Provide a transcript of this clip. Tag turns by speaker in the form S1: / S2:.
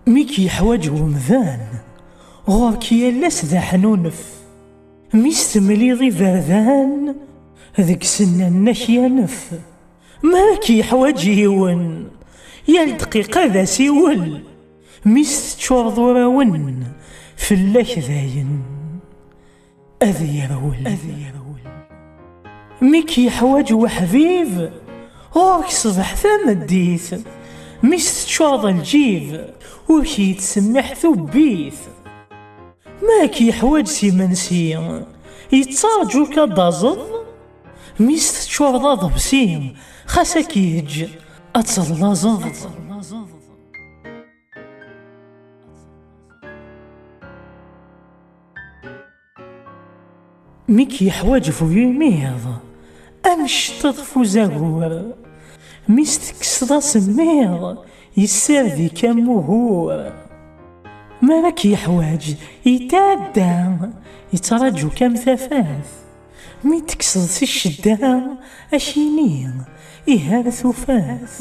S1: ميك يحواج ومذان غورك يالاس ذا حنونف ميس تمليضي بردان ذيك سنة ناكيانف ماك يحواج يون يا الدقيقة ذا سيول ميس تشور ضراون فلاك ذاين أذي يرول ميك يحواج وحبيب غورك صبح ثمديث ميس تشوض الجيف وكي يتسمح ثبيث ماك يحواج سيمنسي يتسارجو كدازض ميس تشوض ضبسيم خاسك يهج أتصلازض ميك يحواج فوي ميض أمش تطفو زغور ميس تكسضا سميض يسار ذي كمهور مالك يحواج يتعدى يتراجو كم ثفاث مي تكسض في الشدة أشينين إهار ثفاث